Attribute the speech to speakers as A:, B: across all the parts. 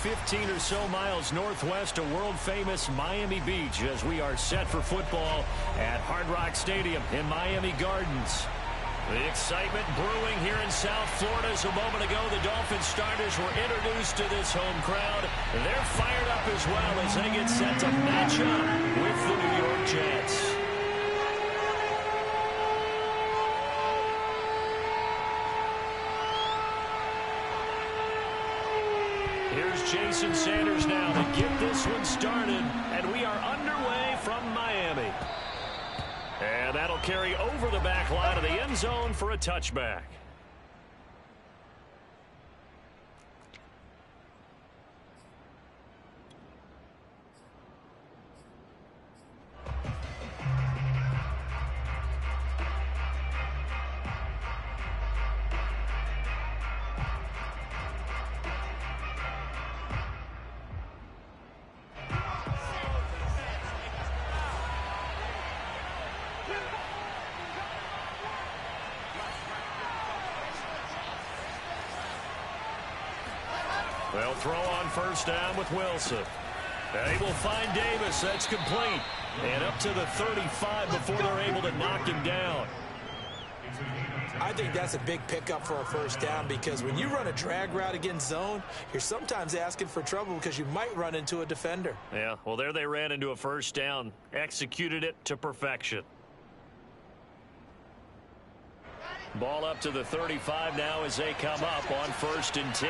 A: 15 or so miles northwest of world-famous Miami Beach as we are set for football at Hard Rock Stadium in Miami Gardens. The excitement brewing here in South Florida as a moment ago the Dolphins starters were introduced to this home crowd. They're fired up as well as they get set to match up with the New York Jets. Here's Jason Sanders now to get this one started, and we are underway from Miami. And that'll carry over the back line of the end zone for a touchback. They'll throw on first down with Wilson. They will find Davis. That's complete. And up to the 35 before they're able to knock him down.
B: I think that's a big pickup for a first down because when you run a drag route against zone, you're sometimes asking for trouble because you might run into a defender.
A: Yeah, well, there they ran into a first down. Executed it to perfection. Ball up to the 35 now as they come up on 1st and 10.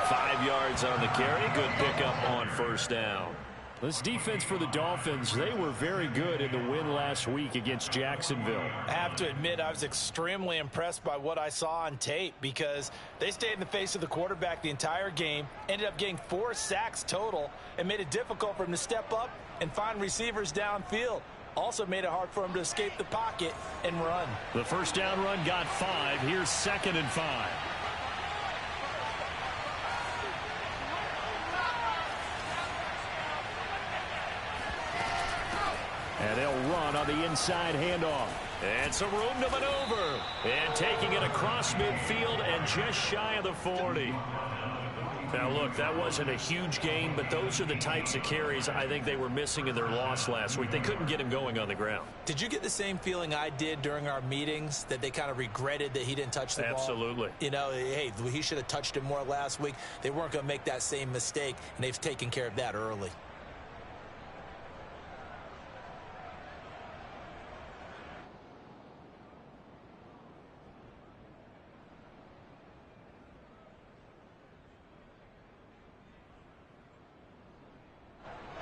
A: 5 yards on the carry. Good pickup on first down. This defense for the Dolphins, they were very good in the win last week against Jacksonville.
B: I have to admit, I was extremely impressed by what I saw on tape because they stayed in the face of the quarterback the entire game, ended up getting 4 sacks total, and made it difficult for him to step up and find receivers downfield. Also made it hard for him to escape the pocket and run.
A: The first down run got 5. Here's 2nd and 5. And they'll run on the inside handoff. And some room to maneuver. And taking it across midfield and just shy of the 40. Now, look, that wasn't a huge gain, but those are the types of carries I think they were missing in their loss last week. They couldn't get him going on the ground.
B: Did you get the same feeling I did during our meetings, that they kind of regretted that he didn't touch the ball?
A: Absolutely.
B: You know, hey, he should have touched it more last week. They weren't going to make that same mistake, and they've taken care of that early.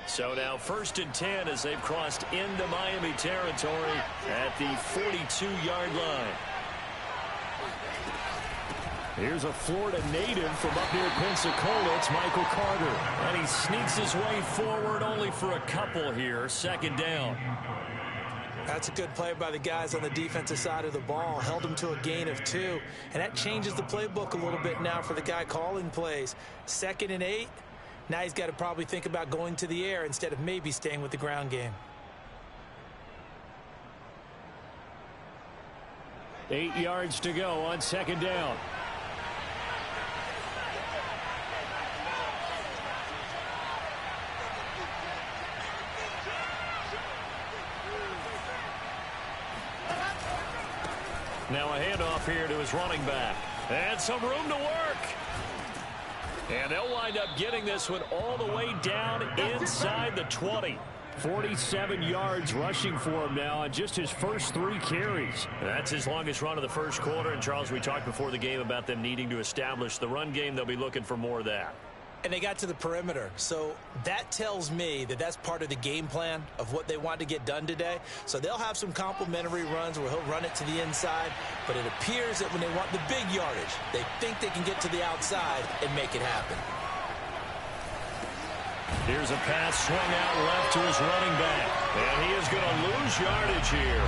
A: So now 1st and 10 as they've crossed into Miami territory at the 42-yard line. Here's a Florida native from up near Pensacola. It's Michael Carter. And he sneaks his way forward only for a couple here. 2nd down.
B: That's a good play by the guys on the defensive side of the ball. Held him to a gain of 2. And that changes the playbook a little bit now for the guy calling plays. 2nd and 8. Now he's got to probably think about going to the air instead of maybe staying with the ground game.
A: 8 yards to go on 2nd down. Now a handoff here to his running back. And some room to work. And they'll wind up getting this one all the way down inside the 20. 47 yards rushing for him now on just his first 3 carries. That's his longest run of the first quarter. And, Charles, we talked before the game about them needing to establish the run game. They'll be looking for more of that.
B: And they got to the perimeter. So that tells me that that's part of the game plan of what they want to get done today. So they'll have some complimentary runs where he'll run it to the inside. But it appears that when they want the big yardage, they think they can get to the outside and make it happen.
A: Here's a pass swung out left to his running back. And he is going to lose yardage here.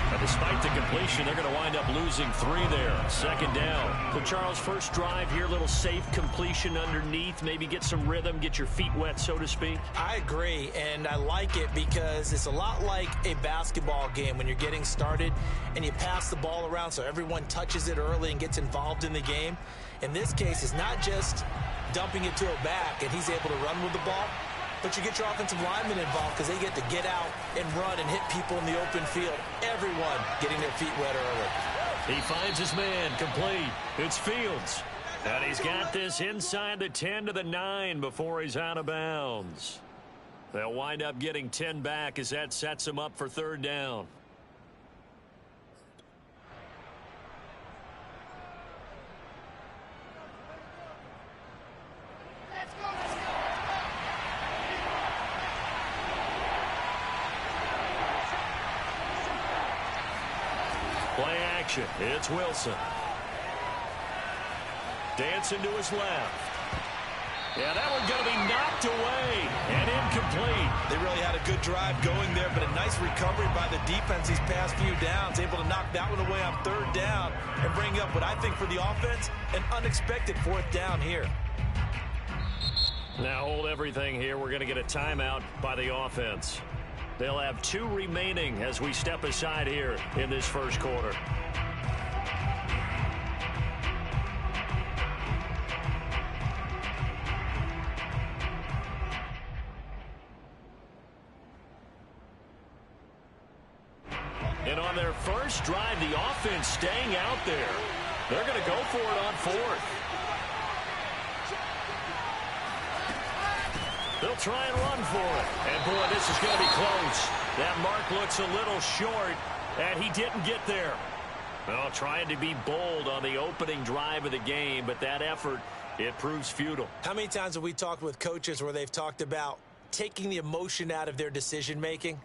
A: And despite the completion, they're going to wind up losing 3 there. Second down.
C: So, Charles, first drive here, little safe completion underneath. Maybe get some rhythm, get your feet wet, so to speak.
B: I agree, and I like it because it's a lot like a basketball game when you're getting started and you pass the ball around so everyone touches it early and gets involved in the game. In this case, it's not just dumping it to a back and he's able to run with the ball, but you get your offensive linemen involved because they get to get out and run and hit people in the open field. Everyone getting their feet wet early.
A: He finds his man complete. It's Fields. And he's got this inside the 10 to the 9 before he's out of bounds. They'll wind up getting 10 back as that sets him up for third down. Play action. It's Wilson. Dancing to his left. Yeah, that one's going to be knocked away and incomplete.
B: They really had a good drive going there, but a nice recovery by the defense these past few downs. Able to knock that one away on third down and bring up what I think for the offense, an unexpected fourth down here.
A: Now hold everything here. We're going to get a timeout by the offense. They'll have 2 remaining as we step aside here in this first quarter. And on their first drive, the offense staying out there. They're going to go for it on 4th. They'll try and run for it. And, boy, this is going to be close. That mark looks a little short, and he didn't get there. Well, trying to be bold on the opening drive of the game, but that effort, it proves futile.
B: How many times have we talked with coaches where they've talked about taking the emotion out of their decision-making?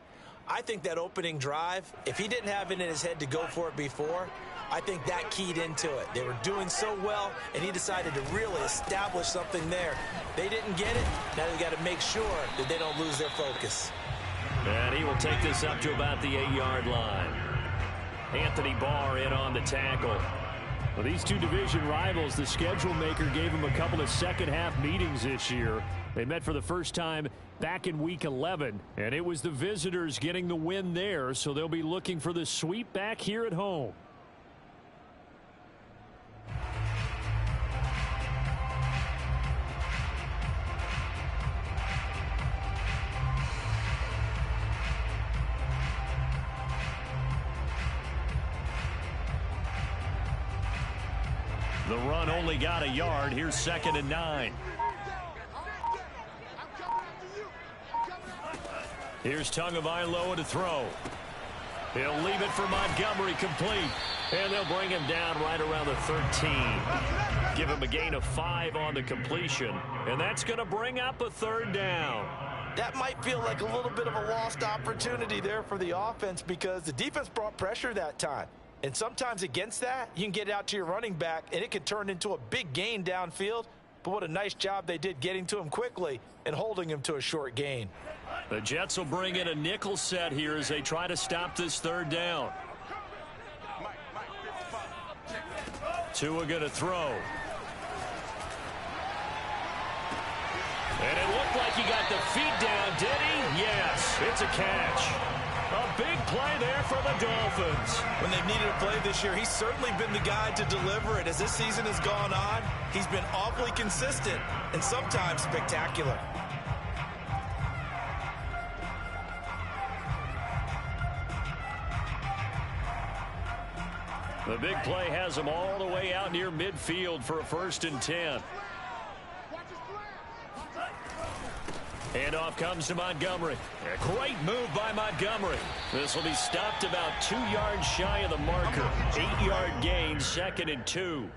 B: I think that opening drive, if he didn't have it in his head to go for it before, I think that keyed into it. They were doing so well, and he decided to really establish something there. They didn't get it. Now they've got to make sure that they don't lose their focus.
A: And he will take this up to about the 8-yard line. Anthony Barr in on the tackle.
C: Well, these two division rivals, the schedule maker gave them a couple of second-half meetings this year. They met for the first time back in Week 11, and it was the visitors getting the win there, so they'll be looking for the sweep back here at home.
A: The run only got a yard. Here's 2nd and 9. Here's Tagovailoa to throw. He'll leave it for Montgomery, complete. And they'll bring him down right around the 13. Give him a gain of 5 on the completion. And that's going to bring up a third down.
B: That might feel like a little bit of a lost opportunity there for the offense because the defense brought pressure that time. And sometimes against that, you can get out to your running back, and it could turn into a big gain downfield. But what a nice job they did getting to him quickly and holding him to a short gain.
A: The Jets will bring in a nickel set here as they try to stop this third down. Tua going to throw. And it looked like he got the feet down, did he? Yes, it's a catch. A big play there for the Dolphins.
B: When they've needed a play this year, he's certainly been the guy to deliver it. As this season has gone on, he's been awfully consistent and sometimes spectacular.
A: The big play has him all the way out near midfield for a 1st and 10. Handoff comes to Montgomery. A great move by Montgomery. This will be stopped about 2 yards shy of the marker. 8-yard gain, 2nd and 2.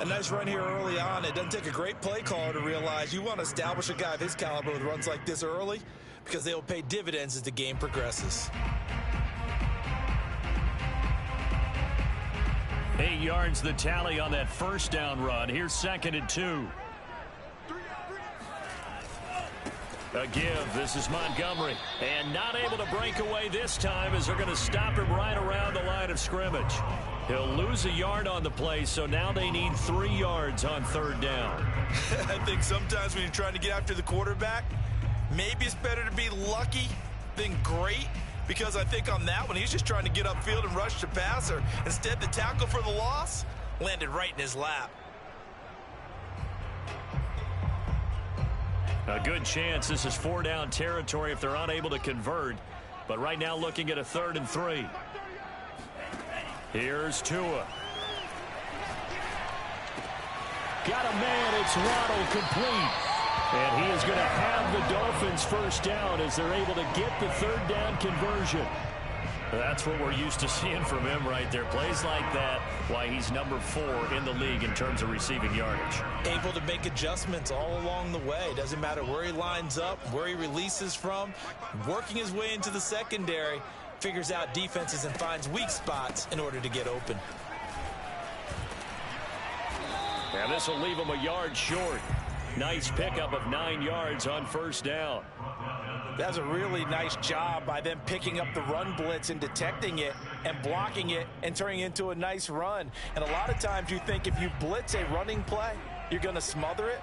B: A nice run here early on. It doesn't take a great play caller to realize you want to establish a guy of his caliber with runs like this early because they will pay dividends as the game progresses.
A: 8 yards the tally on that 1st down run. Here's 2nd and 2. A give. This is Montgomery. And not able to break away this time as they're going to stop him right around the line of scrimmage. He'll lose a yard on the play, so now they need 3 yards on 3rd down.
B: I think sometimes when you're trying to get after the quarterback, maybe it's better to be lucky than great, because I think on that one, he's just trying to get upfield and rush the passer. Instead, the tackle for the loss landed right in his lap.
A: A good chance this is 4-down territory if they're unable to convert. But right now looking at a 3rd and 3. Here's Tua.
C: Got a man. It's Waddle, complete. And he is going to have the Dolphins first down as they're able to get the 3rd down conversion.
A: That's what we're used to seeing from him right there. Plays like that, why he's number 4 in the league in terms of receiving yardage.
B: Able to make adjustments all along the way. Doesn't matter where he lines up, where he releases from. Working his way into the secondary, figures out defenses and finds weak spots in order to get open.
A: And this will leave him a yard short. Nice pickup of 9 yards on 1st down.
B: That's a really nice job by them picking up the run blitz and detecting it and blocking it and turning it into a nice run. And a lot of times you think if you blitz a running play, you're going to smother it.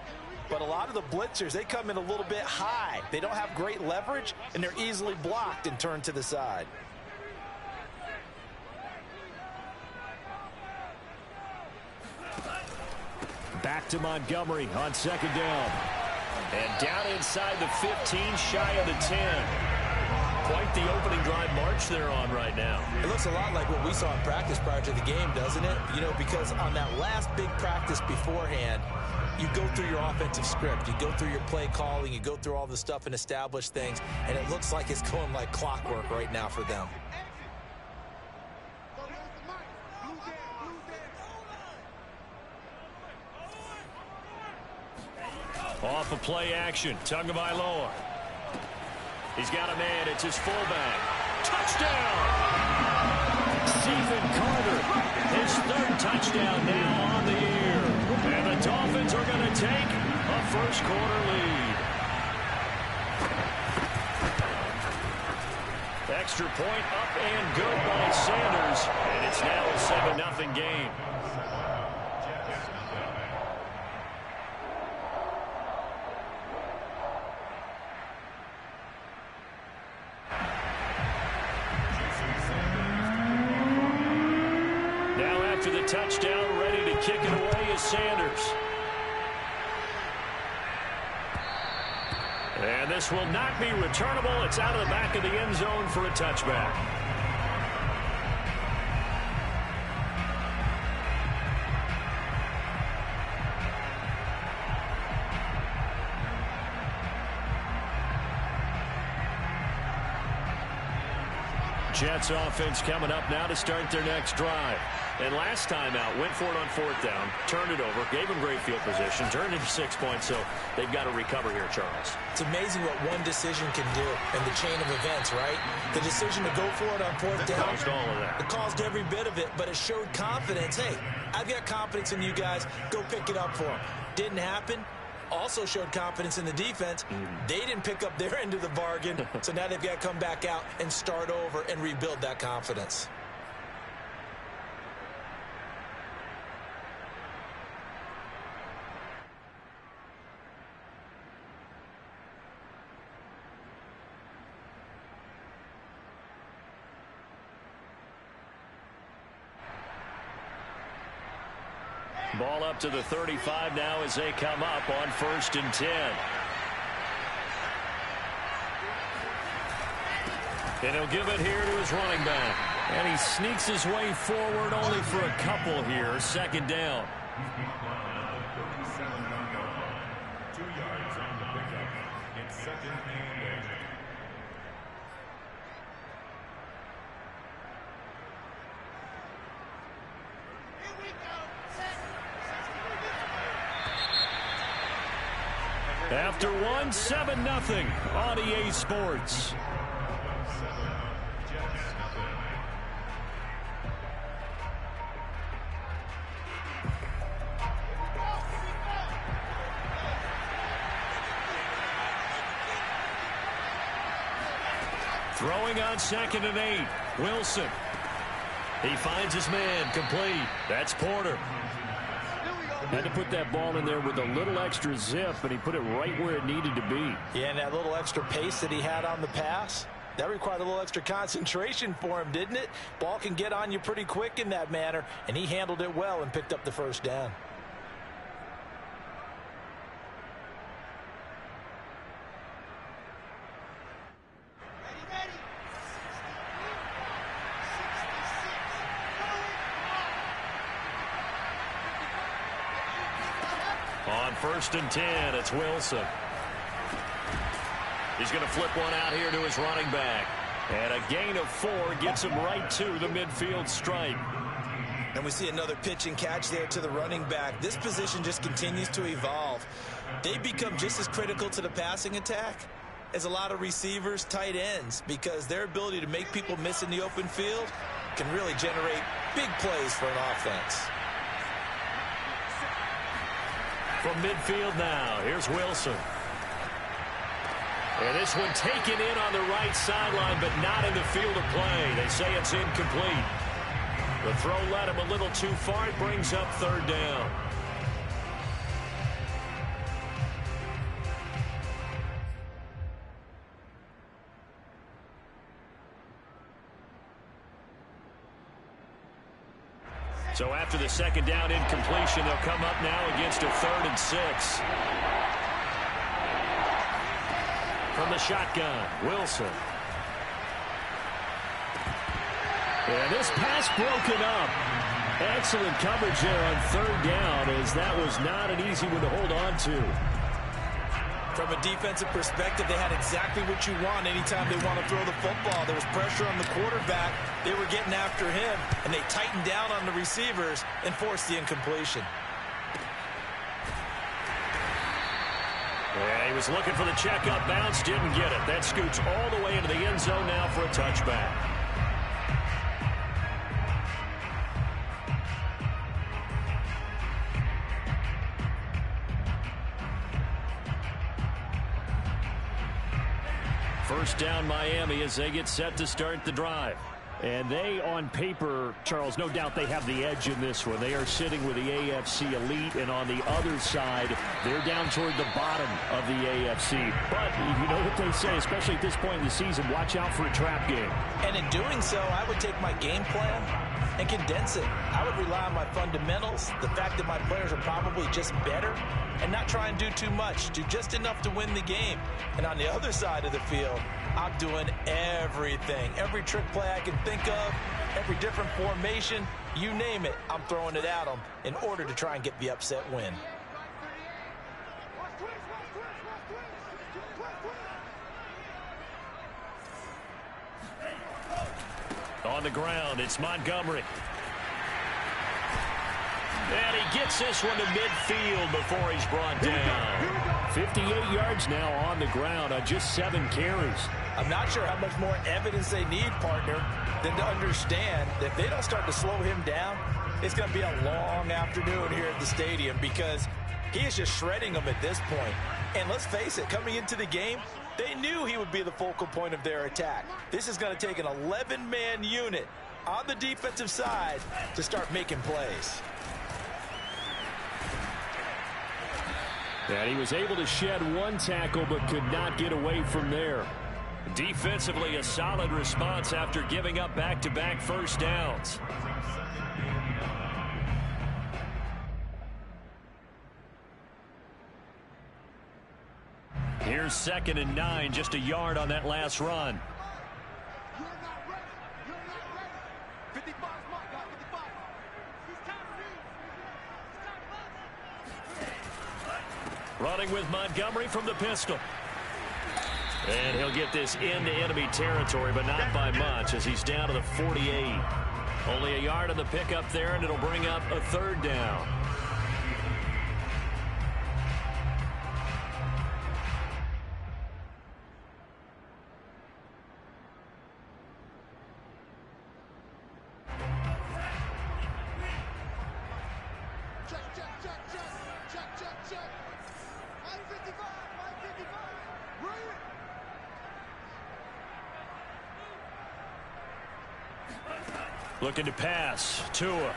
B: But a lot of the blitzers, they come in a little bit high. They don't have great leverage, and they're easily blocked and turned to the side.
C: Back to Montgomery on 2nd down.
A: And down inside the 15, shy of the 10. Quite the opening drive march they're on right now.
B: It looks a lot like what we saw in practice prior to the game, doesn't it? You know, because on that last big practice beforehand, you go through your offensive script. You go through your play calling. You go through all the stuff and establish things. And it looks like it's going like clockwork right now for them.
A: Off of play action, Tagovailoa. He's got a man, it's his fullback. Touchdown! Stephen Carter, his 3rd touchdown now on the year. And the Dolphins are going to take a 1st quarter lead. Extra point up and good by Sanders. And it's now a 7-0 game. Touchdown, ready to kick it away is Sanders. And this will not be returnable. It's out of the back of the end zone for a touchback. Jets offense coming up now to start their next drive. And last time out, went for it on 4th down, turned it over, gave them great field position, turned into 6 points, so they've got to recover here, Charles.
B: It's amazing what one decision can do in the chain of events, right? The decision to go for it on 4th down.
A: Caused all of that.
B: It caused every bit of it, but it showed confidence. Hey, I've got confidence in you guys. Go pick it up for them. Didn't happen. Also showed confidence in the defense. They didn't pick up their end of the bargain, so now they've got to come back out and start over and rebuild that confidence.
A: Ball up to the 35 now as they come up on 1st and 10. And he'll give it here to his running back. And he sneaks his way forward only for a couple here. 2nd down.
D: 2 yards on the pickup. It's 2nd and 8.
A: After one, 7-0 on EA Sports.
C: Throwing on 2nd and 8. Wilson. He finds his man, complete. That's Porter. Had to put that ball in there with a little extra zip, and he put it right where it needed to be.
B: Yeah, and that little extra pace that he had on the pass, that required a little extra concentration for him, didn't it? Ball can get on you pretty quick in that manner, and he handled it well and picked up the first down.
C: On 1st and 10, it's Wilson. He's going to flip one out here to his running back. And a gain of 4 gets him right to the midfield stripe.
B: And we see another pitch and catch there to the running back. This position just continues to evolve. They become just as critical to the passing attack as a lot of receivers, tight ends, because their ability to make people miss in the open field can really generate big plays for an offense.
C: From midfield now, here's Wilson. And this one taken in on the right sideline, but not in the field of play. They say it's incomplete. The throw led him a little too far. It brings up 3rd down. So after the 2nd down incompletion, they'll come up now against a 3rd and 6. From the shotgun, Wilson. And this pass broken up. Excellent coverage there on 3rd down, as that was not an easy one to hold on to.
B: From a defensive perspective, they had exactly what you want anytime they want to throw the football. There was pressure on the quarterback. They were getting after him, and they tightened down on the receivers and forced the incompletion.
C: Yeah, he was looking for the checkup bounce, didn't get it. That scoots all the way into the end zone now for a touchback. First down Miami as they get set to start the drive. And they, on paper, Charles, no doubt they have the edge in this one. They are sitting with the AFC elite, and on the other side, they're down toward the bottom of the AFC. But you know what they say, especially at this point in the season, watch out for a trap game.
B: And in doing so, I would take my game plan and condense it. I would rely on my fundamentals, the fact that my players are probably just better, and not try and do too much, do just enough to win the game. And on the other side of the field, I'm doing everything. Every trick play I can think of, every different formation, you name it, I'm throwing it at them in order to try and get the upset win.
C: On the ground, it's Montgomery. And he gets this one to midfield before he's brought down. 58 yards now on the ground on just 7 carries.
B: I'm not sure how much more evidence they need, partner, than to understand that if they don't start to slow him down, it's going to be a long afternoon here at the stadium, because he is just shredding them at this point. And let's face it, coming into the game, they knew he would be the focal point of their attack. This is going to take an 11-man unit on the defensive side to start making plays.
C: And he was able to shed 1 tackle but could not get away from there. Defensively, a solid response after giving up back-to-back first downs. Here's 2nd and 9, just a yard on that last run. Running with Montgomery from the pistol. And he'll get this into enemy territory, but not by much, as he's down to the 48. Only a yard on the pickup there, and it'll bring up a 3rd down.
A: Looking to pass. Tua.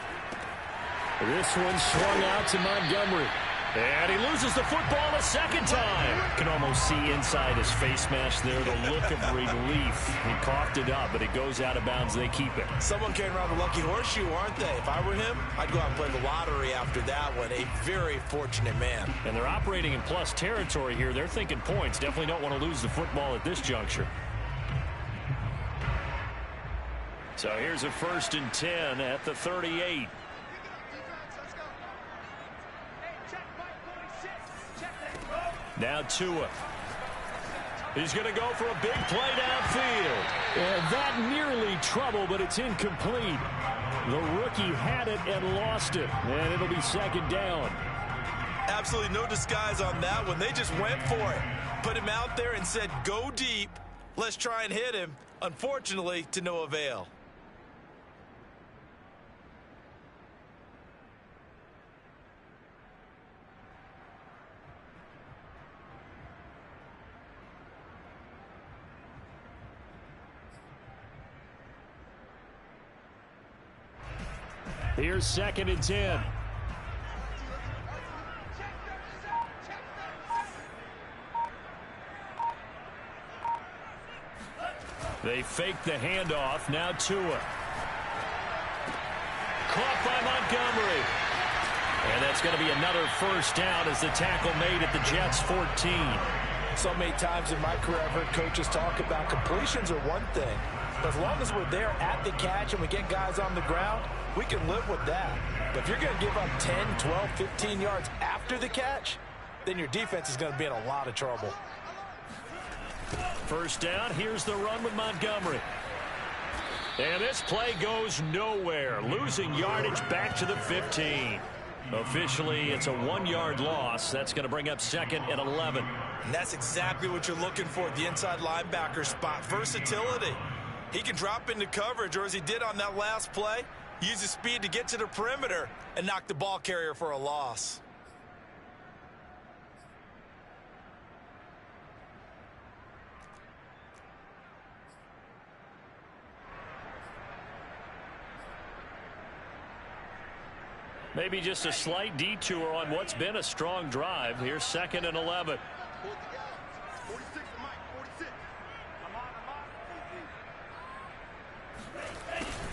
A: This one swung out to Montgomery. And he loses the football a second time. Can almost see inside his face mask there the look of relief. He coughed it up, but it goes out of bounds. They keep it.
B: Someone came around the lucky horseshoe, aren't they? If I were him, I'd go out and play the lottery after that one. A very fortunate man.
A: And they're operating in plus territory here. They're thinking points. Definitely don't want to lose the football at this juncture. So here's a 1st and 10 at the 38. Now Tua. He's going to go for a big play downfield. And that nearly trouble, but it's incomplete. The rookie had it and lost it. And it'll be 2nd down.
B: Absolutely no disguise on that one. They just went for it. Put him out there and said, go deep. Let's try and hit him. Unfortunately, to no avail.
A: Here's 2nd and 10. They fake the handoff. Now Tua. Caught by Montgomery. And that's going to be another 1st down as the tackle made at the Jets' 14.
B: So many times in my career I've heard coaches talk about completions are one thing. But as long as we're there at the catch and we get guys on the ground, we can live with that. But if you're going to give up 10, 12, 15 yards after the catch, then your defense is going to be in a lot of trouble.
A: 1st down. Here's the run with Montgomery. And this play goes nowhere. Losing yardage back to the 15. Officially, it's a 1-yard loss. That's going to bring up 2nd and 11.
B: And that's exactly what you're looking for at the inside linebacker spot. Versatility. He can drop into coverage, or as he did on that last play, use his speed to get to the perimeter and knock the ball carrier for a loss.
A: Maybe just a slight detour on what's been a strong drive. Here's 2nd and 11.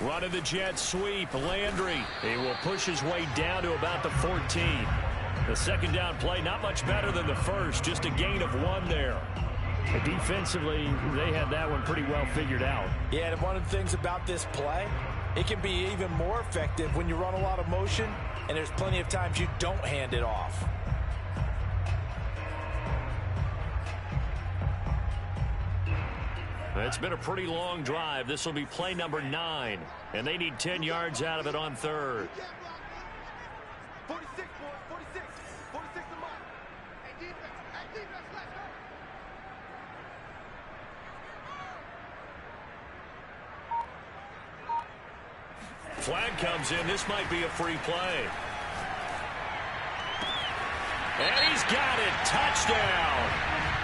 A: Running the jet sweep. Landry. He will push his way down to about the 14. The 2nd down play, not much better than the first. Just a gain of 1 there. Defensively, they had that one pretty well figured out.
B: Yeah, and one of the things about this play, it can be even more effective when you run a lot of motion, and there's plenty of times you don't hand it off.
A: It's been a pretty long drive. This will be play number 9, and they need 10 yards out of it on 3rd.
E: 46, boys, 46. 46 to mark. Hey, defense, let's go.
A: Flag comes in. This might be a free play. And he's got it. Touchdown.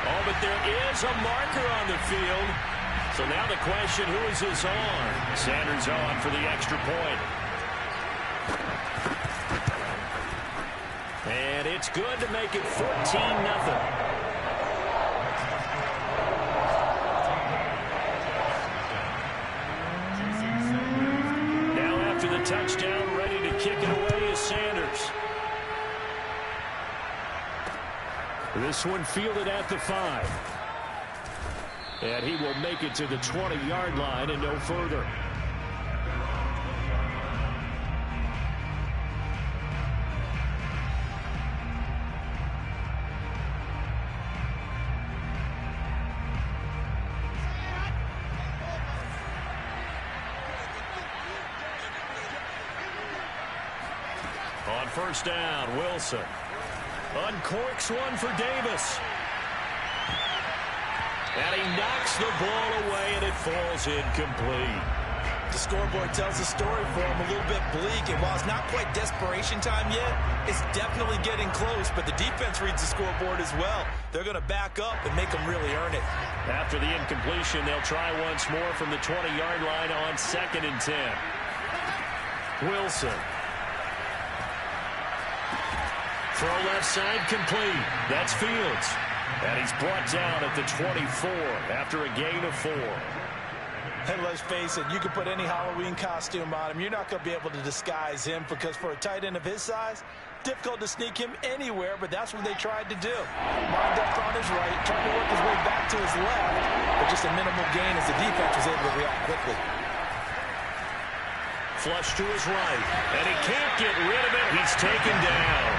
A: Oh, but there is a marker on the field. So now the question, who is this on? Sanders on for the extra point. And it's good to make it 14-0. Now after the touchdown, ready to kick it away is Sanders. This one fielded at the 5. And he will make it to the 20-yard line and no further. On 1st down, Wilson uncorks one for Davis. And he knocks the ball away, and it falls incomplete.
B: The scoreboard tells the story for him, a little bit bleak. And while it's not quite desperation time yet, it's definitely getting close. But the defense reads the scoreboard as well. They're going to back up and make them really earn it.
A: After the incompletion, they'll try once more from the 20-yard line on 2nd and 10. Wilson. Throw left side complete. That's Fields. And he's brought down at the 24 after a gain of 4.
B: And let's face it, you can put any Halloween costume on him. You're not going to be able to disguise him because for a tight end of his size, difficult to sneak him anywhere, but that's what they tried to do. Lined up on his right, trying to work his way back to his left, but just a minimal gain as the defense was able to react quickly.
A: Flush to his right, and he can't get rid of it. He's taken down.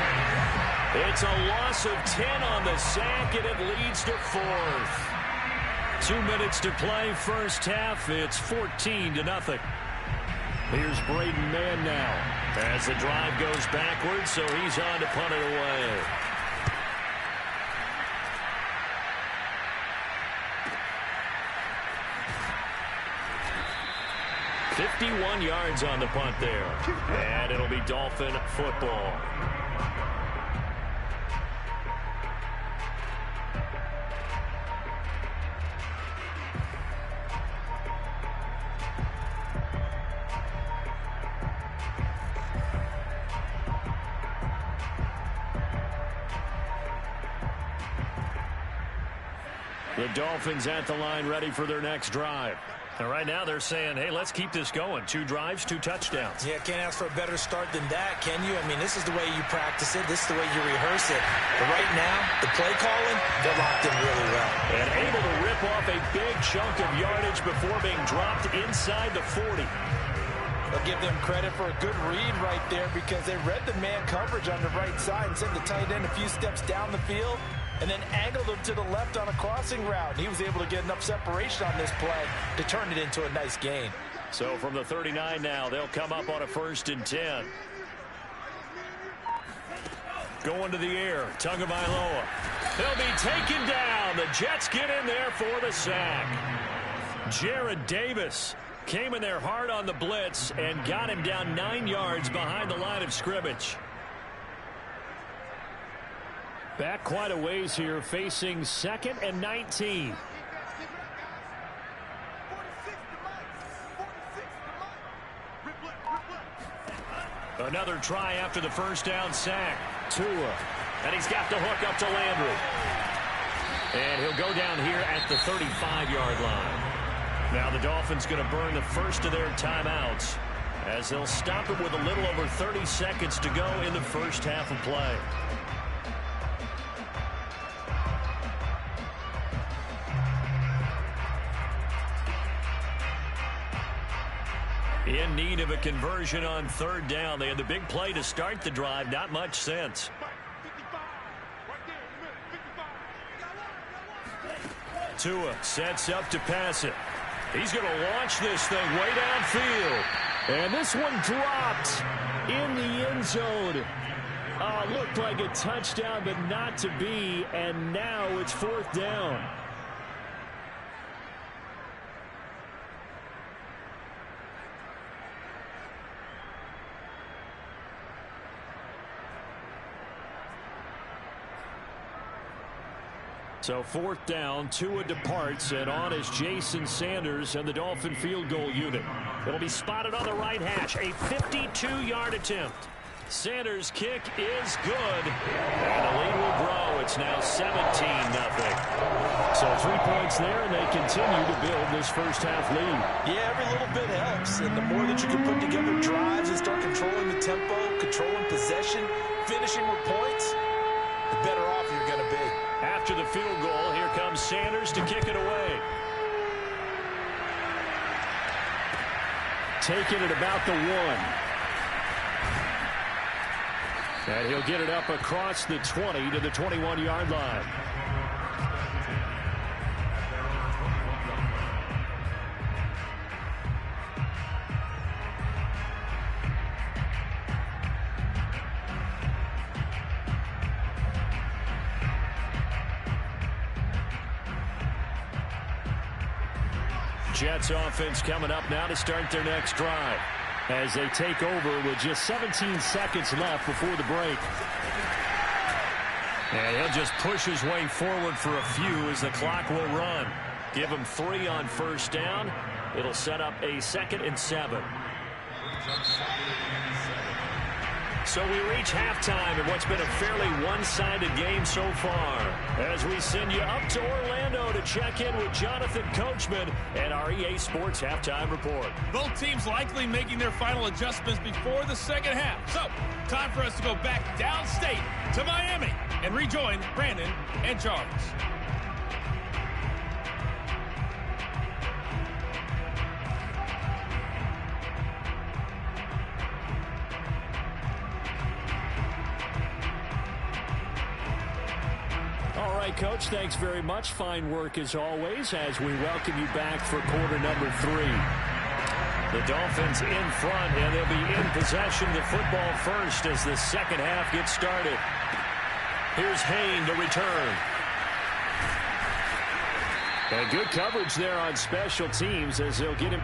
A: It's a loss of 10 on the sack, and it leads to 4th. 2 minutes to play, first half. It's 14-0. Here's Braden Mann now as the drive goes backwards, so he's on to punt it away. "51 yards on the punt there, and it'll be Dolphin football." The Dolphins at the line ready for their next drive. And right now they're saying, hey, let's keep this going. 2 drives, 2 touchdowns.
B: Yeah, can't ask for a better start than that, can you? I mean, this is the way you practice it. This is the way you rehearse it. But right now, the play calling, they're locked in really well.
A: And able to rip off a big chunk of yardage before being dropped inside the 40.
B: I'll give them credit for a good read right there because they read the man coverage on the right side and sent the tight end a few steps down the field and then angled him to the left on a crossing route. He was able to get enough separation on this play to turn it into a nice gain.
A: So from the 39 now, they'll come up on a 1st and 10. Going to the air, Tagovailoa. He'll be taken down. The Jets get in there for the sack. Jared Davis came in there hard on the blitz and got him down 9 yards behind the line of scrimmage. Back quite a ways here, facing 2nd and 19. Another try after the first down sack. Tua. And he's got the hook up to Landry. And he'll go down here at the 35-yard line. Now the Dolphins going to burn the first of their timeouts as they'll stop it with a little over 30 seconds to go in the first half of play. In need of a conversion on 3rd down. They had the big play to start the drive. Not much sense. Tua sets up to pass it. He's going to launch this thing way downfield. And this one dropped in the end zone. Looked like a touchdown, but not to be. And now it's 4th down. So 4th down, Tua departs, and on is Jason Sanders and the Dolphin field goal unit. It'll be spotted on the right hash, a 52-yard attempt. Sanders' kick is good, and the lead will grow. It's now 17-0. So 3 points there, and they continue to build this first half lead.
B: Yeah, every little bit helps, and the more that you can put together drives and start controlling the tempo, controlling possession, finishing with points, the better off you're going to be.
A: After the field goal, here comes Sanders to kick it away.
C: Taking it about the 1. And he'll get it up across the 20 to the 21-yard line. Jets offense coming up now to start their next drive as they take over with just 17 seconds left before the break. And he'll just push his way forward for a few as the clock will run. Give him 3 on 1st down. It'll set up a 2nd and 7.
A: So we reach halftime in what's been a fairly one-sided game so far. As we send you up to Orlando to check in with Jonathan Coachman and our EA Sports Halftime Report.
F: Both teams likely making their final adjustments before the second half. So, time for us to go back downstate to Miami and rejoin Brandon and Charles.
C: All right, Coach, thanks very much. Fine work as always as we welcome you back for quarter number 3.
A: The Dolphins in front, and they'll be in possession of the football first as the second half gets started. Here's Hayne to return.
C: And good coverage there on special teams as they'll get him.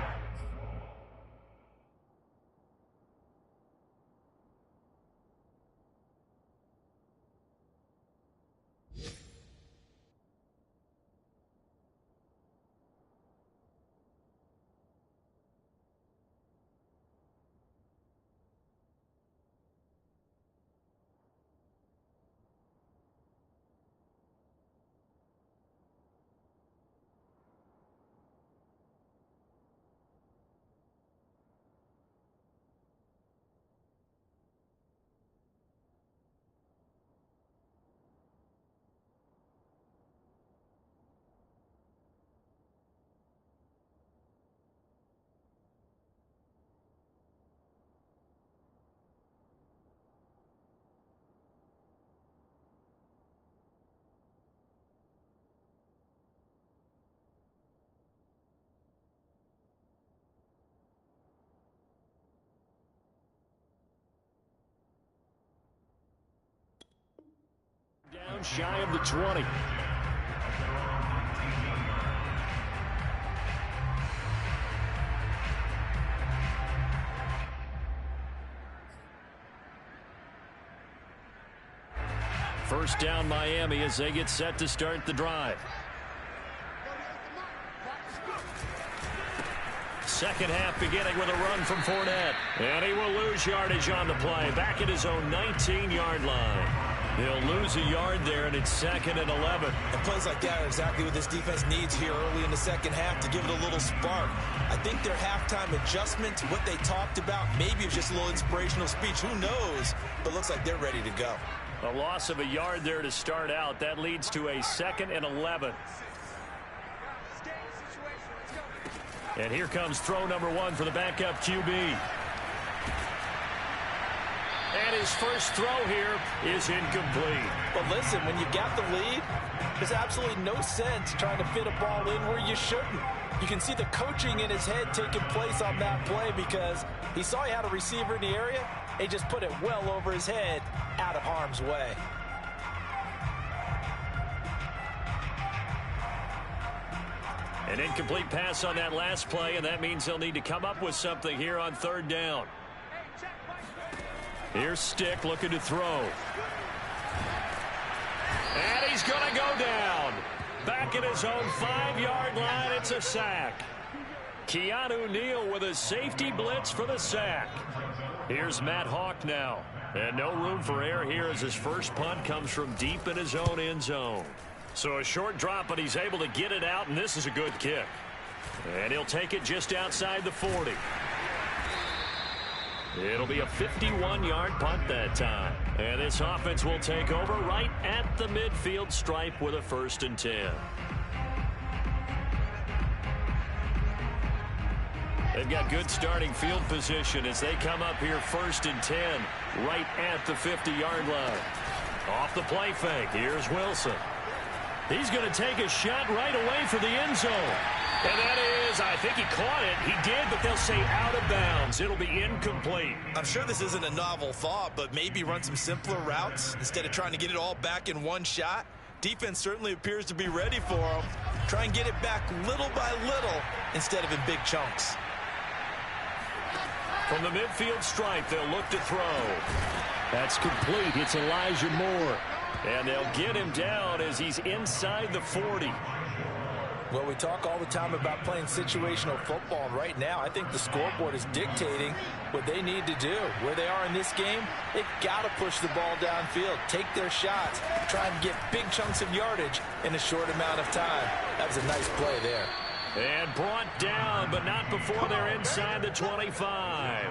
C: Down shy of the 20. First down Miami as they get set to start the drive. Second half beginning with a run from Fournette. And he will lose yardage on the play. Back at his own 19-yard line. He'll lose a yard there, and it's 2nd and 11.
B: And plays like that are exactly what this defense needs here early in the second half to give it a little spark. I think their halftime adjustment, what they talked about, maybe it's just a little inspirational speech. Who knows? But looks like they're ready to go.
A: A loss of a yard there to start out. That leads to a 2nd and 11. And here comes throw number 1 for the backup QB. And his first throw here is incomplete.
B: But listen, when you got the lead, there's absolutely no sense trying to fit a ball in where you shouldn't. You can see the coaching in his head taking place on that play because he saw he had a receiver in the area. He just put it well over his head, out of harm's way.
A: An incomplete pass on that last play, and that means they'll need to come up with something here on 3rd down. Here's Stick looking to throw. And he's going to go down. Back at his own 5-yard line, it's a sack. Keanu Neal with a safety blitz for the sack. Here's Matt Hawk now. And no room for error here as his first punt comes from deep in his own end zone. So a short drop, but he's able to get it out, and this is a good kick. And he'll take it just outside the 40. It'll be a 51-yard punt that time. And this offense will take over right at the midfield stripe with a 1st and 10. They've got good starting field position as they come up here 1st and 10 right at the 50-yard line. Off the play fake, here's Wilson. He's going to take a shot right away for the end zone. And that is, I think he caught it. He did, but they'll say out of bounds. It'll be incomplete.
B: I'm sure this isn't a novel thought, but maybe run some simpler routes instead of trying to get it all back in one shot. Defense certainly appears to be ready for him. Try and get it back little by little instead of in big chunks.
A: From the midfield stripe, they'll look to throw.
C: That's complete. It's Elijah Moore.
A: And they'll get him down as he's inside the 40.
B: Well, we talk all the time about playing situational football, and right now I think the scoreboard is dictating what they need to do. Where they are in this game, they've got to push the ball downfield, take their shots, try and get big chunks of yardage in a short amount of time. That was a nice play there.
C: And brought down, but not before they're inside the 25.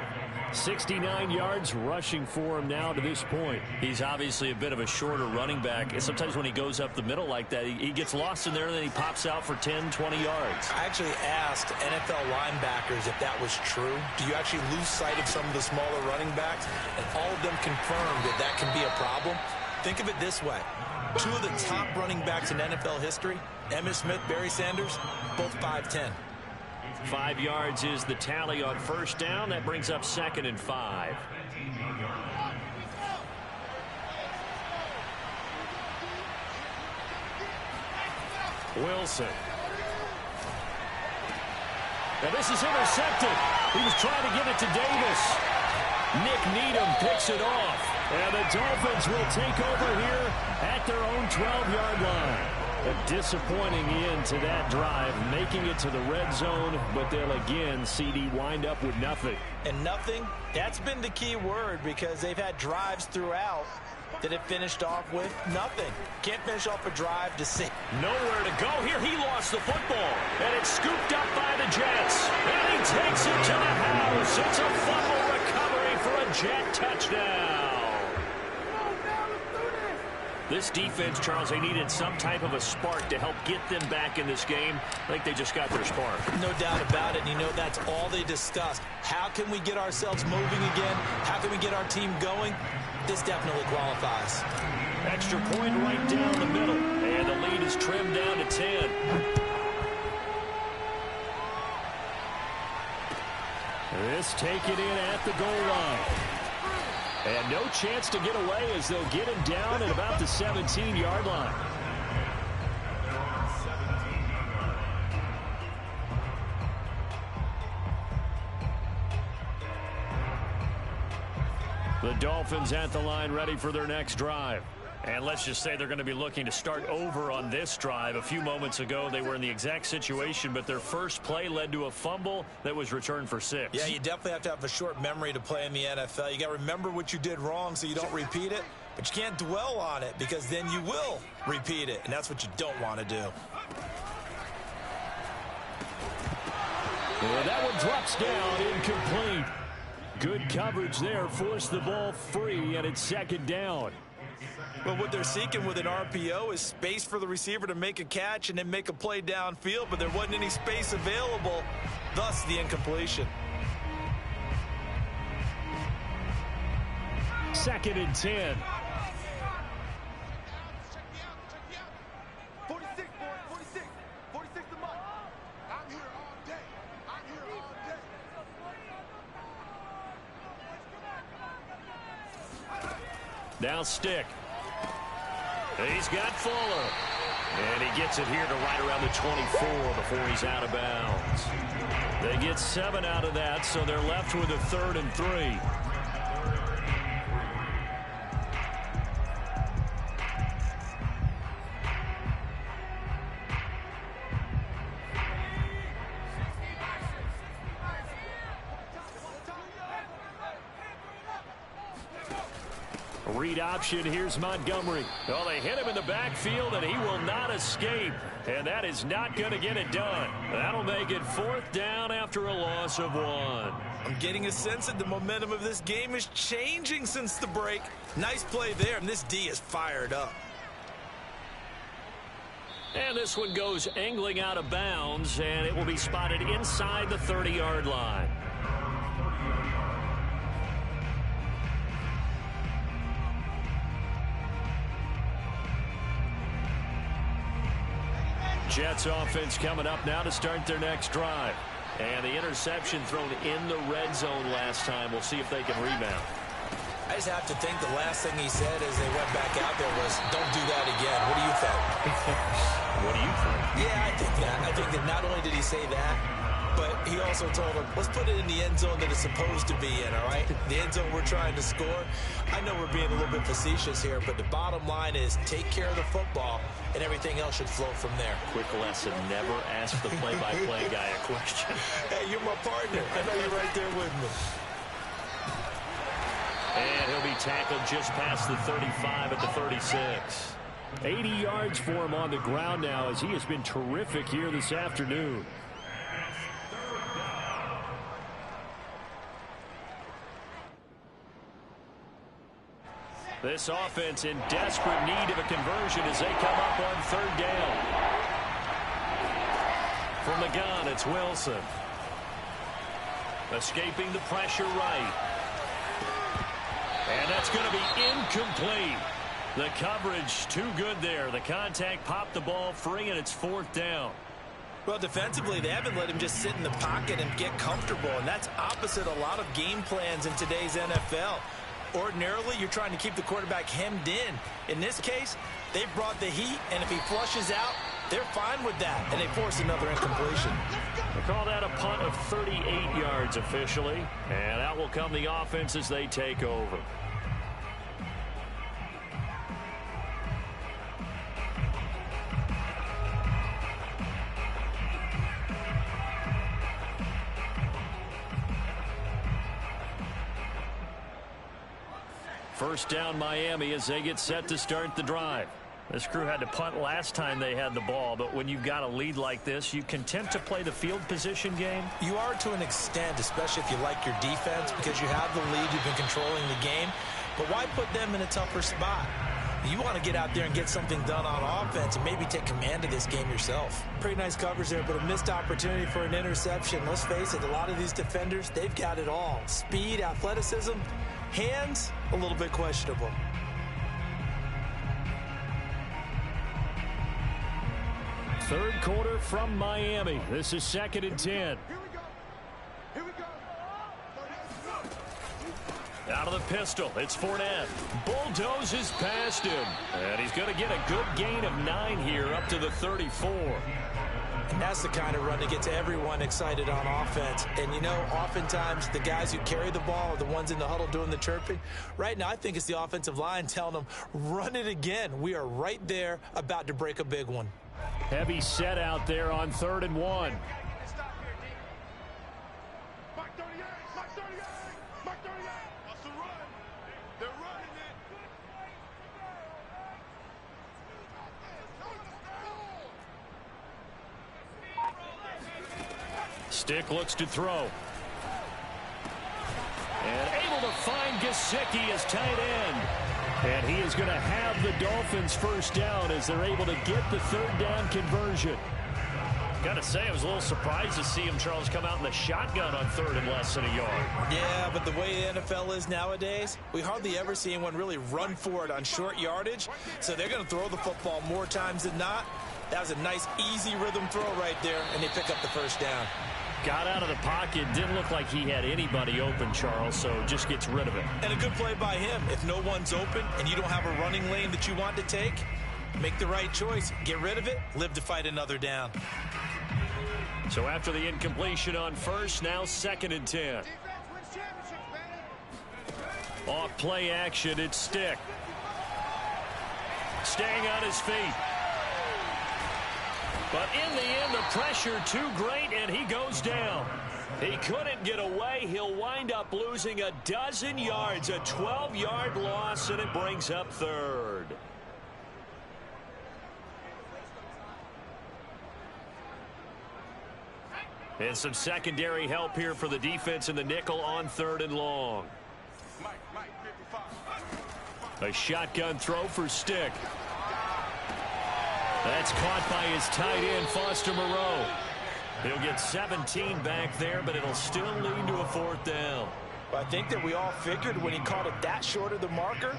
C: 69 yards rushing for him now to this point.
A: He's obviously a bit of a shorter running back. And sometimes when he goes up the middle like that, he gets lost in there, and then he pops out for 10, 20 yards.
B: I actually asked NFL linebackers if that was true. Do you actually lose sight of some of the smaller running backs? And all of them confirmed that that can be a problem. Think of it this way. Two of the top running backs in NFL history, Emmitt Smith, Barry Sanders, both 5'10".
C: 5 yards is the tally on first down. That brings up 2nd and 5. Wilson. Now this is intercepted. He was trying to give it to Davis. Nick Needham picks it off. And the Dolphins will take over here at their own 12-yard line. A disappointing end to that drive, making it to the red zone, but they'll again, CD, wind up with nothing.
B: And nothing, that's been the key word, because they've had drives throughout that have finished off with nothing. Can't finish off a drive to see.
C: Nowhere to go here. He lost the football, and it's scooped up by the Jets. And he takes it to the house. It's a fumble recovery for a Jet touchdown. This defense, Charles, they needed some type of a spark to help get them back in this game. I think they just got their spark.
B: No doubt about it. And you know, that's all they discussed. How can we get ourselves moving again? How can we get our team going? This definitely qualifies.
C: Extra point right down the middle. And the lead is trimmed down to 10. This taken in at the goal line. And no chance to get away as they'll get him down at about the 17-yard line. The Dolphins at the line, ready for their next drive. And let's just say they're going to be looking to start over on this drive. A few moments ago, they were in the exact situation, but their first play led to a fumble that was returned for 6.
B: Yeah, you definitely have to have a short memory to play in the NFL. You got to remember what you did wrong so you don't repeat it, but you can't dwell on it because then you will repeat it, and that's what you don't want to do.
C: Well, that one drops down, incomplete. Good coverage there, forced the ball free, and it's 2nd down.
B: Well, what they're seeking with an RPO is space for the receiver to make a catch and then make a play downfield, but there wasn't any space available, thus the incompletion.
C: 2nd and 10.
E: 46, boys, 46. 46 the mark. I'm here all day. I'm here all day.
C: Now Stick. He's got Fuller. And he gets it here to right around the 24 before he's out of bounds. They get 7 out of that, so they're left with a 3rd and 3. Read option. Here's Montgomery. Well, they hit him in the backfield, and he will not escape. And that is not going to get it done. That'll make it 4th down after a loss of 1.
B: I'm getting a sense that the momentum of this game is changing since the break. Nice play there, and this D is fired up.
C: And this one goes angling out of bounds, and it will be spotted inside the 30-yard line. Jets offense coming up now to start their next drive. And the interception thrown in the red zone last time. We'll see if they can rebound.
B: I just have to think the last thing he said as they went back out there was, don't do that again. What do you think?
C: What do you think?
B: Yeah, I think that. I think that not only did he say that, but he also told him, let's put it in the end zone that it's supposed to be in, all right? The end zone we're trying to score. I know we're being a little bit facetious here, but the bottom line is take care of the football, and everything else should flow from there.
A: Quick lesson, never ask the play-by-play guy a question.
B: Hey, you're my partner. I know you're right there with me.
A: And he'll be tackled just past the 35 at the 36.
C: 80 yards for him on the ground now as he has been terrific here this afternoon.
A: This offense in desperate need of a conversion as they come up on third down. From the gun, it's Wilson. Escaping the pressure right. And that's going to be incomplete. The coverage too good there. The contact popped the ball free, and it's fourth down.
B: Well, defensively, they haven't let him just sit in the pocket and get comfortable, and that's opposite a lot of game plans in today's NFL. Ordinarily, you're trying to keep the quarterback hemmed in. In this case, they've brought the heat, and if he flushes out, they're fine with that, and they force another incompletion.
A: They call that a punt of 38 yards officially, and out will come the offense as they take over. First down Miami as they get set to start the drive. This crew had to punt last time they had the ball, but when you've got a lead like this, you content to play the field position game?
B: You are to an extent, especially if you like your defense, because you have the lead, you've been controlling the game. But why put them in a tougher spot? You want to get out there and get something done on offense and maybe take command of this game yourself. Pretty nice coverage there, but a missed opportunity for an interception. Let's face it, a lot of these defenders, they've got it all. Speed, athleticism, hands, a little bit questionable.
C: Third quarter from Miami. This is 2nd and 10.
E: Here we go. Here we go.
A: Out of the pistol, it's Fournette. Bulldozes past him. And he's going to get a good gain of 9 here up to the 34.
B: And that's the kind of run that gets everyone excited on offense. And, you know, oftentimes the guys who carry the ball are the ones in the huddle doing the chirping. Right now, I think it's the offensive line telling them, run it again. We are right there about to break a big one.
C: Heavy set out there on 3rd and 1.
E: Stop here, D. Mark 38. Mark 38. Mark 38. What's the run? They're running it.
A: Stick looks to throw. And able to find Gesicki as tight end.
C: And he is going to have the Dolphins first down as they're able to get the 3rd down conversion.
A: Got to say, I was a little surprised to see him, Charles, come out in the shotgun on 3rd and less than a yard.
B: Yeah, but the way the NFL is nowadays, we hardly ever see anyone really run for it on short yardage. So they're going to throw the football more times than not. That was a nice, easy rhythm throw right there, and they pick up the first down.
A: Got out of the pocket. Didn't look like he had anybody open, Charles, so just gets rid of it.
B: And a good play by him. If no one's open and you don't have a running lane that you want to take, make the right choice. Get rid of it. Live to fight another down.
A: So after the incompletion on first, now 2nd and 10. Off play action, it's Stick. Staying on his feet. But in the end, the pressure too great, and he goes down. He couldn't get away. He'll wind up losing a dozen yards, a 12-yard loss, and it brings up 3rd. And some secondary help here for the defense in the nickel on 3rd and long. A shotgun throw for Stick. That's caught by his tight end, Foster Moreau. He'll get 17 back there, but it'll still lead to a 4th down.
B: I think that we all figured when he caught it that short of the marker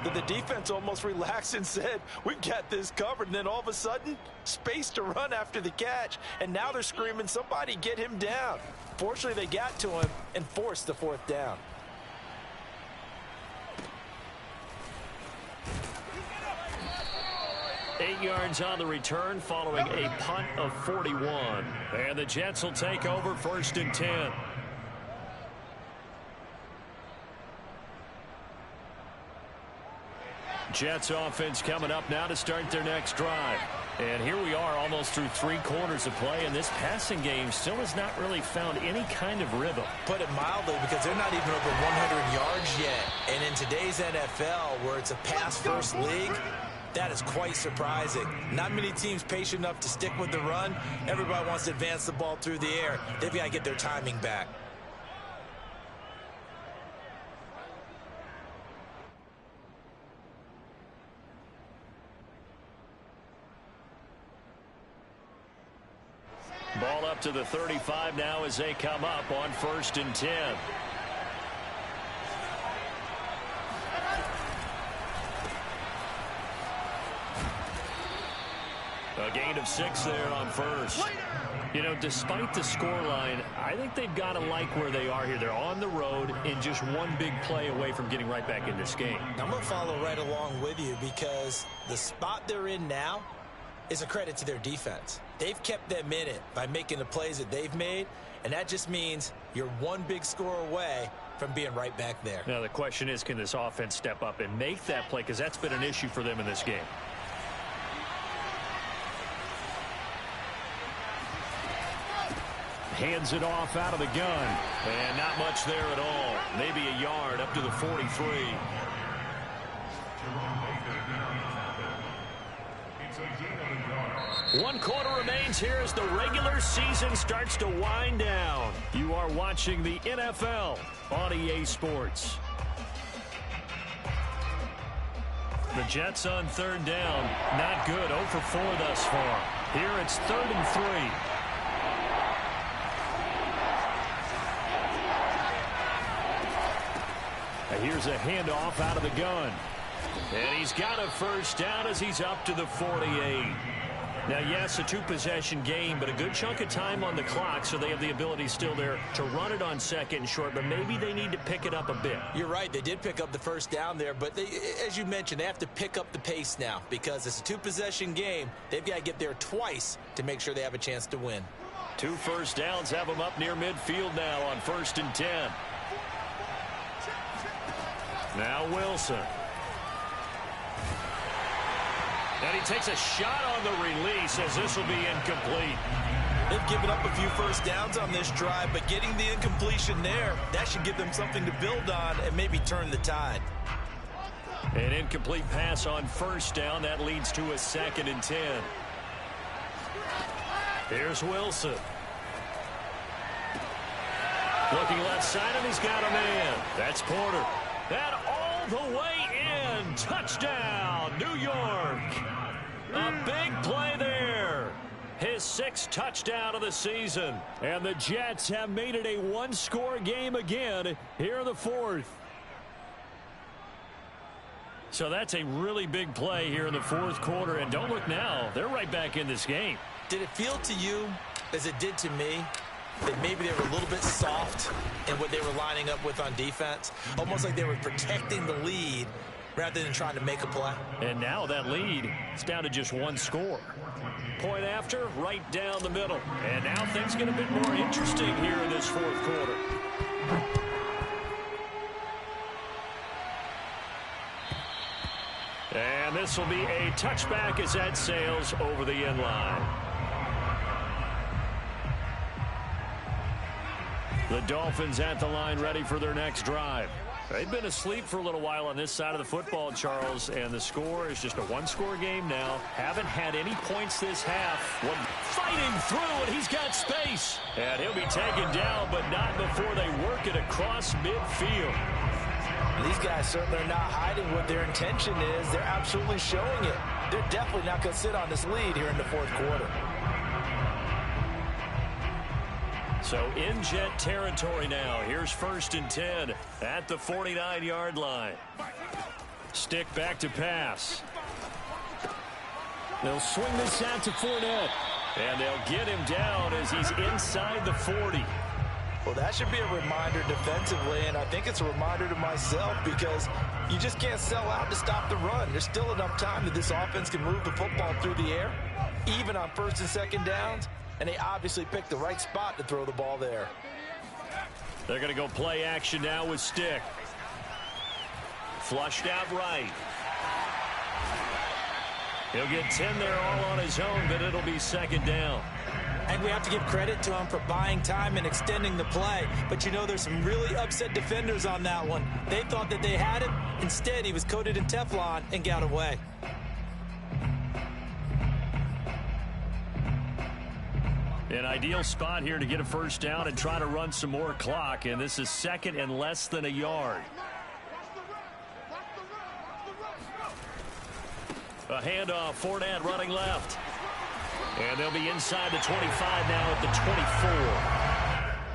B: that the defense almost relaxed and said, we've got this covered. And then all of a sudden, space to run after the catch. And now they're screaming, somebody get him down. Fortunately, they got to him and forced the 4th down.
C: 8 yards on the return following a punt of 41. And the Jets will take over 1st and 10. Jets offense coming up now to start their next drive. And here we are almost through 3 quarters of play, and this passing game still has not really found any kind of rhythm.
B: Put it mildly, because they're not even over 100 yards yet. And in today's NFL, where it's a pass-first league, that is quite surprising. Not many teams patient enough to stick with the run. Everybody wants to advance the ball through the air. They've got to get their timing back.
C: Ball up to the 35 now as they come up on 1st and 10. A gain of 6 there on 1st. You know, despite the scoreline, I think they've got to like where they are here. They're on the road and just one big play away from getting right back in this game.
B: I'm going to follow right along with you, because the spot they're in now is a credit to their defense. They've kept them in it by making the plays that they've made, and that just means you're one big score away from being right back there.
C: Now the question is, can this offense step up and make that play, because that's been an issue for them in this game. Hands it off out of the gun, and not much there at all. Maybe a yard up to the 43. One quarter remains here as the regular season starts to wind down. You are watching the NFL on EA Sports. The Jets on 3rd down. Not good. 0 for 4 thus far. Here it's 3rd and 3. Here's a handoff out of the gun. And he's got a 1st down as he's up to the 48. Now, yes, a 2-possession game, but a good chunk of time on the clock, so they have the ability still there to run it on 2nd and short, but maybe they need to pick it up a bit.
B: You're right. They did pick up the 1st down there, but they, as you mentioned, they have to pick up the pace now, because it's a 2-possession game. They've got to get there twice to make sure they have a chance to win.
C: 2 1st downs have them up near midfield now on 1st and 10. Now Wilson. And he takes a shot on the release as this will be incomplete.
B: They've given up a few 1st downs on this drive, but getting the incompletion there, that should give them something to build on and maybe turn the tide.
C: An incomplete pass on 1st down. That leads to a 2nd and 10. Here's Wilson. Looking left side, and he's got a man. That's Porter. And all the way in. Touchdown, New York. A big play there. His 6th touchdown of the season. And the Jets have made it a 1-score game again here in the 4th. So that's a really big play here in the 4th quarter. And don't look now. They're right back in this game.
B: Did it feel to you, as it did to me, that maybe they were a little bit soft in what they were lining up with on defense? Almost like they were protecting the lead rather than trying to make a play.
C: And now that lead is down to just 1 score. Point after, right down the middle. And now things get a bit more interesting here in this 4th quarter. And this will be a touchback as that sails over the end line. The Dolphins at the line, ready for their next drive. They've been asleep for a little while on this side of the football, Charles, and the score is just a 1-score game now. Haven't had any points this half. One fighting through, and he's got space. And he'll be taken down, but not before they work it across midfield.
B: These guys certainly are not hiding what their intention is. They're absolutely showing it. They're definitely not going to sit on this lead here in the 4th quarter.
C: So in Jet territory now. Here's 1st and 10 at the 49-yard line. Stick back to pass. They'll swing this out to Fournette. And they'll get him down as he's inside the 40.
B: Well, that should be a reminder defensively, and I think it's a reminder to myself because you just can't sell out to stop the run. There's still enough time that this offense can move the football through the air, even on first and second downs, and they obviously picked the right spot to throw the ball there.
C: They're going to go play action now with Stick. Flushed out right. He'll get 10 there all on his own, but it'll be second down.
B: And we have to give credit to him for buying time and extending the play. But you know, there's some really upset defenders on that one. They thought that they had him. Instead, he was coated in Teflon and got away.
C: An ideal spot here to get a first down and try to run some more clock. And this is second and less than a yard. A handoff, Fournette running left. And they'll be inside the 25 now at the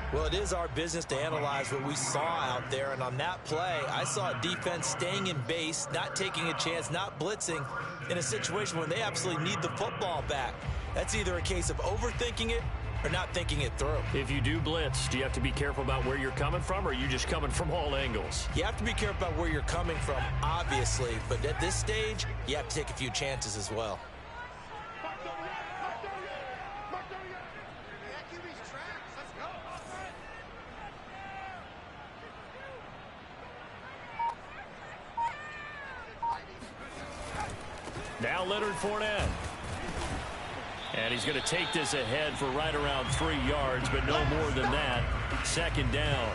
C: 24.
B: Well, it is our business to analyze what we saw out there. And on that play, I saw a defense staying in base, not taking a chance, not blitzing in a situation where they absolutely need the football back. That's either a case of overthinking it or not thinking it through.
C: If you do blitz, do you have to be careful about where you're coming from, or are you just coming from all angles?
B: You have to be careful about where you're coming from, obviously. But at this stage, you have to take a few chances as well.
C: Now Leonard Fournette. And he's going to take this ahead for right around 3 yards, but no more than that. Second down.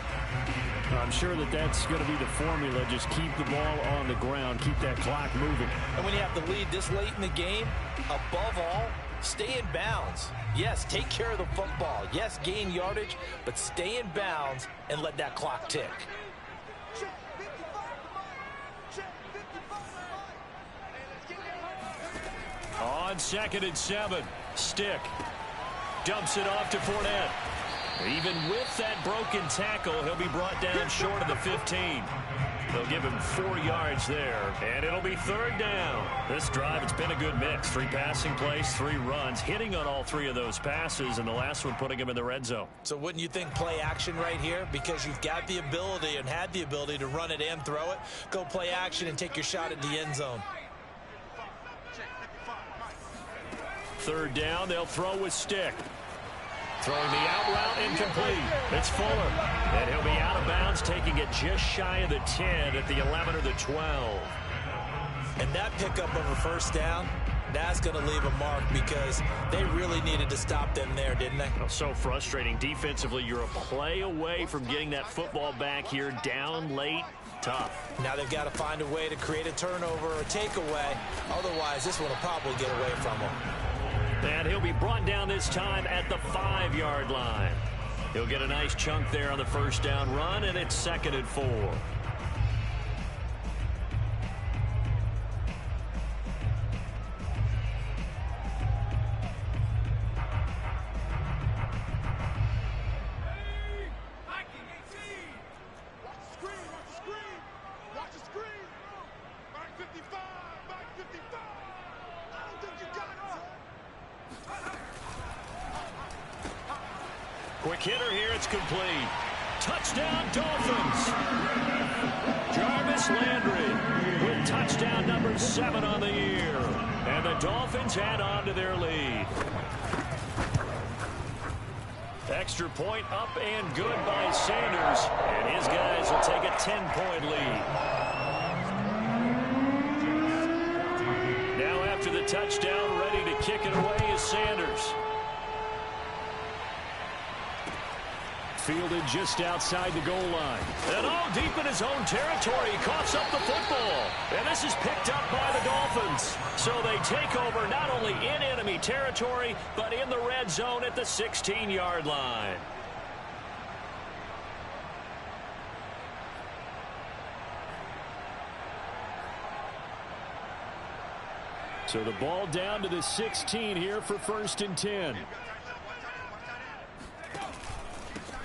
C: I'm sure that that's going to be the formula. Just keep the ball on the ground. Keep that clock moving.
B: And when you have the lead this late in the game, above all, stay in bounds. Yes, take care of the football. Yes, gain yardage, but stay in bounds and let that clock tick.
C: On second and 7, Stick dumps it off to Fournette. Even with that broken tackle, he'll be brought down short of the 15. They'll give him 4 yards there, and it'll be third down. This drive, it's been a good mix. 3 passing plays, 3 runs, hitting on all 3 of those passes, and the last one putting him in the red zone.
B: So wouldn't you think play action right here? Because you've got the ability and had the ability to run it and throw it. Go play action and take your shot at the end zone.
C: Third down, they'll throw with Stick. Throwing the out route incomplete. It's Fuller. And he'll be out of bounds, taking it just shy of the 10 at the 11 or the 12.
B: And that pickup of a first down, that's going to leave a mark because they really needed to stop them there, didn't they?
C: Well, so frustrating. Defensively, you're a play away from getting that football back here down late. Tough.
B: Now they've got to find a way to create a turnover or a takeaway. Otherwise, this one will probably get away from them.
C: And he'll be brought down this time at the 5-yard line. He'll get a nice chunk there on the first down run, and it's second and 4. Quick hitter here, it's complete. Touchdown, Dolphins. Jarvis Landry with touchdown number 7 on the year. And the Dolphins add on to their lead. Extra point up and good by Sanders. And his guys will take a 10-point lead. Now after the touchdown, ready to kick it away is Sanders. Fielded just outside the goal line. And all deep in his own territory, he coughs up the football. And this is picked up by the Dolphins. So they take over not only in enemy territory, but in the red zone at the 16-yard line. So the ball down to the 16 here for first and 10.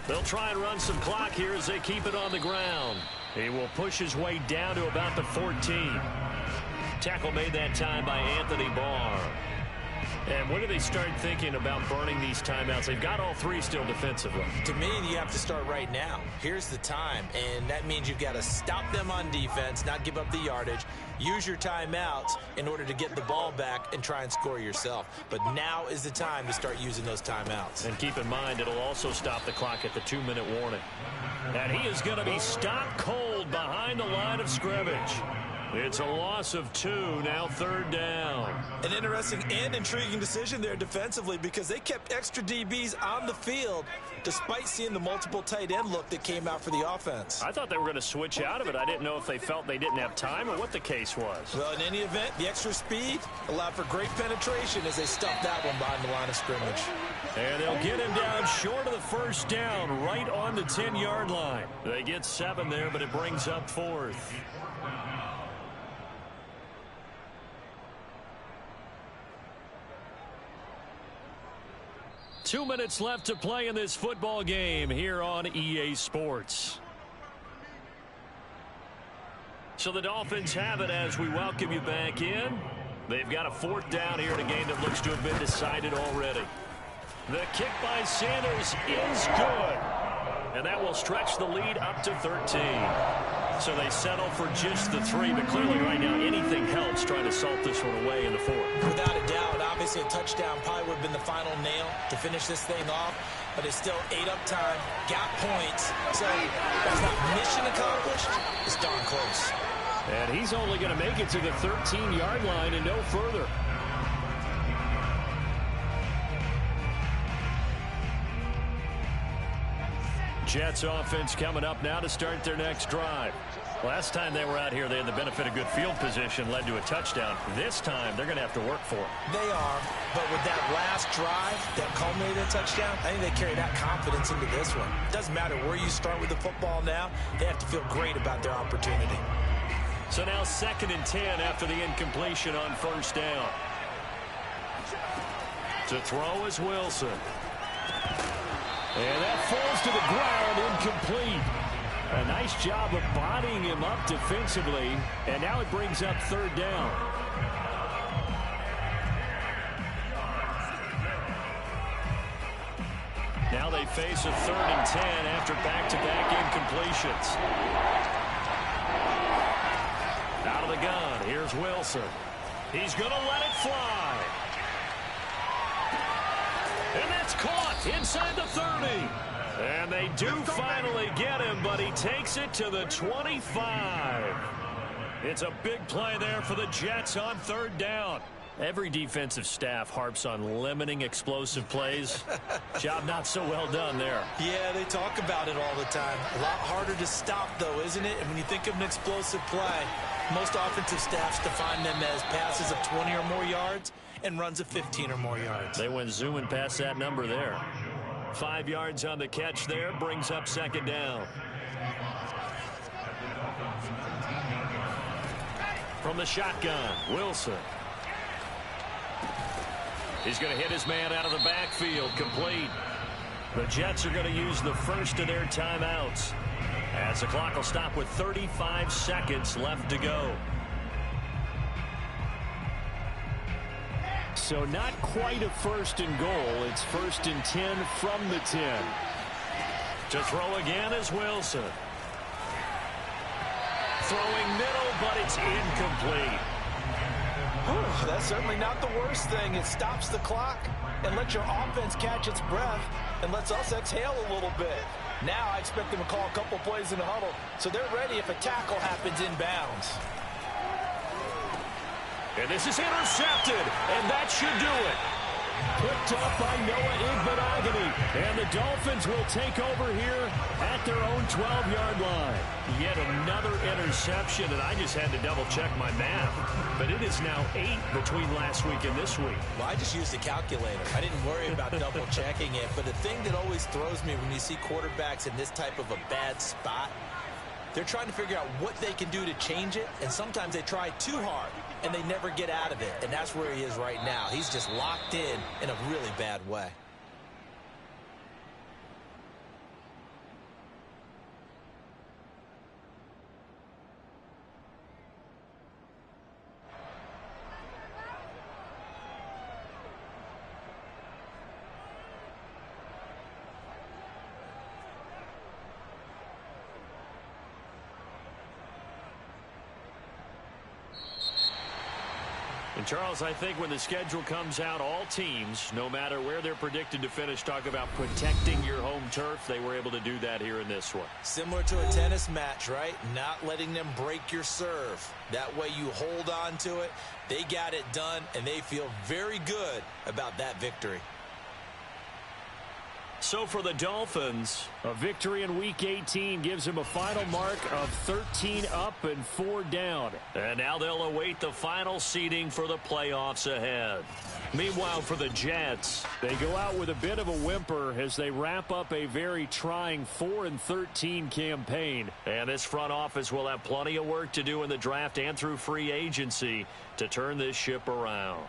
C: They'll try and run some clock here as they keep it on the ground. He will push his way down to about the 14. Tackle made that time by Anthony Barr. And when do they start thinking about burning these timeouts? They've got all three still defensively.
B: To me, you have to start right now. Here's the time, and that means you've got to stop them on defense, not give up the yardage, use your timeouts in order to get the ball back and try and score yourself. But now is the time to start using those timeouts. And
C: keep in mind, it'll also stop the clock at the 2-minute warning. And he is going to be stopped cold behind the line of scrimmage. It's a loss of 2, now 3rd down.
B: An interesting and intriguing decision there defensively because they kept extra DBs on the field despite seeing the multiple tight end look that came out for the offense.
C: I thought they were going to switch out of it. I didn't know if they felt they didn't have time or what the case was.
B: Well, in any event, the extra speed allowed for great penetration as they stuffed that one behind the line of scrimmage.
C: And they'll get him down short of the 1st down, right on the 10-yard line. They get 7 there, but it brings up 4th. Two minutes left to play in this football game here on EA Sports. So the Dolphins have it as we welcome you back in. They've got a 4th down here in a game that looks to have been decided already. The kick by Sanders is good. And that will stretch the lead up to 13. So they settle for just the 3, but clearly right now anything helps trying to salt this one away in the 4th.
B: Without a doubt, obviously a touchdown probably would have been the final nail to finish this thing off, but it's still ate up time, got points, so that's not mission accomplished, it's darn close.
C: And he's only going to make it to the 13-yard line and no further. Jets offense coming up now to start their next drive. Last time they were out here, they had the benefit of good field position, led to a touchdown. This time, they're going to have to work for it.
B: They are, but with that last drive that culminated in a touchdown, I think they carry that confidence into this one. It doesn't matter where you start with the football now, they have to feel great about their opportunity.
C: So now 2nd and 10 after the incompletion on 1st down. To throw is Wilson. And that falls to the ground, incomplete. A nice job of bodying him up defensively, and now it brings up 3rd down. Now they face a 3rd and 10 after back-to-back incompletions. Out of the gun, here's Wilson. He's going to let it fly. And that's caught inside the 30. And they do finally get him, but he takes it to the 25. It's a big play there for the Jets on 3rd down. Every defensive staff harps on limiting explosive plays. Job not so well done there.
B: Yeah, they talk about it all the time. A lot harder to stop, though, isn't it? And when you think of an explosive play, most offensive staffs define them as passes of 20 or more yards and runs of 15 or more yards.
C: They went zooming past that number there. 5 yards on the catch there, brings up 2nd down. From the shotgun, Wilson. He's going to hit his man out of the backfield, complete. The Jets are going to use the first of their timeouts, as the clock will stop with 35 seconds left to go. So not quite a 1st and goal. It's 1st and 10 from the 10. To throw again is Wilson. Throwing middle, but it's incomplete.
B: Whew, that's certainly not the worst thing. It stops the clock and lets your offense catch its breath and lets us exhale a little bit. Now I expect them to call a couple plays in the huddle so they're ready if a tackle happens inbounds.
C: And this is intercepted, and that should do it. Picked up by Noah Igbenogany, and the Dolphins will take over here at their own 12-yard line. Yet another interception, and I just had to double-check my math. But it is now 8 between last week and this week.
B: Well, I just used a calculator. I didn't worry about double-checking it. But the thing that always throws me when you see quarterbacks in this type of a bad spot, they're trying to figure out what they can do to change it, and sometimes they try too hard, and they never get out of it. And that's where he is right now. He's just locked in a really bad way.
A: And Charles, I think when the schedule comes out, all teams, no matter where they're predicted to finish, talk about protecting your home turf. They were able to do that here in this one.
B: Similar to a tennis match, right? Not letting them break your serve. That way you hold on to it. They got it done, and they feel very good about that victory.
A: So for the Dolphins,
C: a victory in Week 18 gives them a final mark of 13 up and 4 down.
A: And now they'll await the final seeding for the playoffs ahead. Meanwhile, for the Jets,
C: they go out with a bit of a whimper as they wrap up a very trying 4-13 campaign.
A: And this front office will have plenty of work to do in the draft and through free agency to turn this ship around.